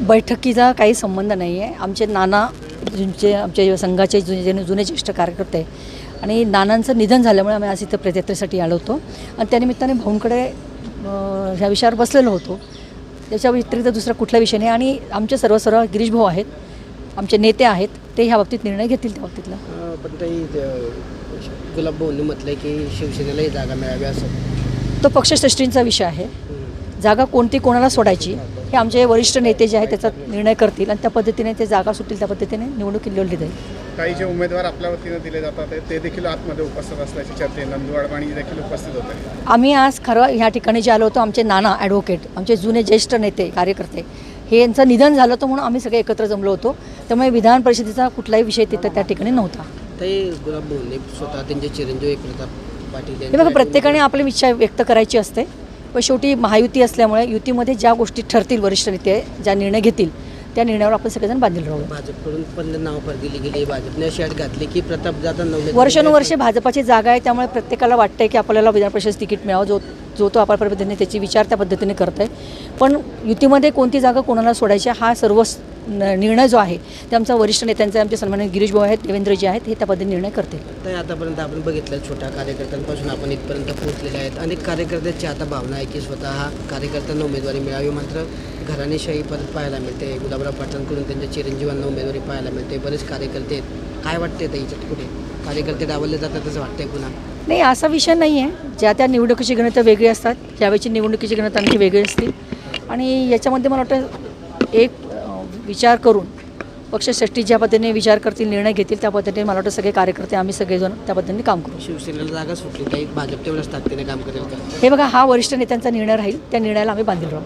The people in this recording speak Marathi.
बैठकीचा काही संबंध नाही आहे. आमचे नाना आमच्या संघाचे जुने ज्येष्ठ कार्यकर्ते आणि नानांचं निधन झाल्यामुळे आम्ही आज इथं प्रत्यक्षासाठी आलो होतो आणि त्यानिमित्ताने भाऊंकडे ह्या विषयावर बसलेलो होतो. त्याच्या व्यतिरिक्त दुसरा कुठला विषय नाही. आणि आमचे सर्व गिरीश भाऊ आहेत, आमचे नेते आहेत, ते ह्या बाबतीत निर्णय घेतील. त्या बाबतीतला पण ताई गुलाब भाऊंनी म्हटलं की शिवसेनेलाही जागा मिळावी असं. तो पक्षश्रेष्ठींचा विषय आहे. जागा कोणती कोणाला सोडायची हे आमचे वरिष्ठ नेते जे आहेत त्याचा निर्णय करतील आणि त्या पद्धतीने ते जागा सुटतील, त्या पद्धतीने निवडणूक लढली जाईल. काही जे उमेदवार आपल्या वतीनं दिले जातात ते देखील आतमध्ये उपस्थित असल्याची चर्चा आहे. नंदू अडवाणी देखील उपस्थित होते. आम्ही आज खरं ह्या ठिकाणी जे आलो होतो, आमचे नाना ॲडव्होकेट, आमचे जुने ज्येष्ठ नेते कार्यकर्ते, हे यांचं निधन झालं होतं म्हणून आम्ही सगळे एकत्र जमलो होतो. त्यामुळे विधान परिषदेचा कुठलाही विषय तिथं त्या ठिकाणी नव्हता. ताई गुलाब भाऊंनी स्वतः त्यांचे चिरंजीव प्रताप पाटील हे बघा, प्रत्येकाने आपली इच्छा व्यक्त करायची असते, पण शेवटी महायुती असल्यामुळे युतीमध्ये ज्या गोष्टी ठरतील, वरिष्ठ नेते ज्या निर्णय घेतील त्या निर्णयावर आपण सगळेजण बांधील राहू. भाजपकडून पण नाव दिली गेली, भाजपने अशी अट घातली की प्रताप जाधव वर्षानुवर्षे भाजपाची जागा आहे. त्यामुळे प्रत्येकाला वाटतंय की आपल्याला विधान परिषद तिकीट मिळावं. जो तो आपल्या पद्धतीने त्याची विचार त्या पद्धतीने करत आहे. पण युतीमध्ये कोणती जागा कोणाला सोडायची हा सर्व निर्णय जो आहे ते आमचा वरिष्ठ नेत्यांचा, आमचे सन्माननीय गिरीश भाऊ आहेत, देवेंद्रजी आहेत, हे त्या पद्धतीने निर्णय करतील. तर आतापर्यंत आपण बघितलं छोट्या कार्यकर्त्यांपासून आपण इथपर्यंत पोहोचलेले आहेत. अनेक कार्यकर्त्यांची आता भावना आहे की स्वतः कार्यकर्त्यांना उमेदवारी मिळावी. मात्र घराणेशाही परत पाहायला मिळते. गुलाबराव पाटलांकडून त्यांच्या चिरंजीवांना उमेदवारी पाहायला मिळते. बरेच कार्यकर्ते आहेत. काय वाटते त्याच्यात कुठे कार्यकर्ते डावलले जातात असं वाटतंय पुन्हा? नाही, असा विषय नाही आहे. ज्या त्या निवडणुकीची गणितं वेगळी असतात, त्यावेळेची निवडणुकीची गणितं आणखी वेगळी असतील. आणि याच्यामध्ये मला वाटतं एक विचार करून पक्षश्रेष्ठी ज्या पद्धतीने विचार करतील, निर्णय घेतील, त्या पद्धतीने मला वाटतं सगळे कार्यकर्ते आम्ही सगळेजण त्या पद्धतीने काम करू. शिवसेनेला जागा सुटली काही भाजप तेवढंच ताकदीने काम करेल का? हे बघा, हा वरिष्ठ नेत्यांचा निर्णय राहील. त्या निर्णयाला आम्ही बांधील राहू.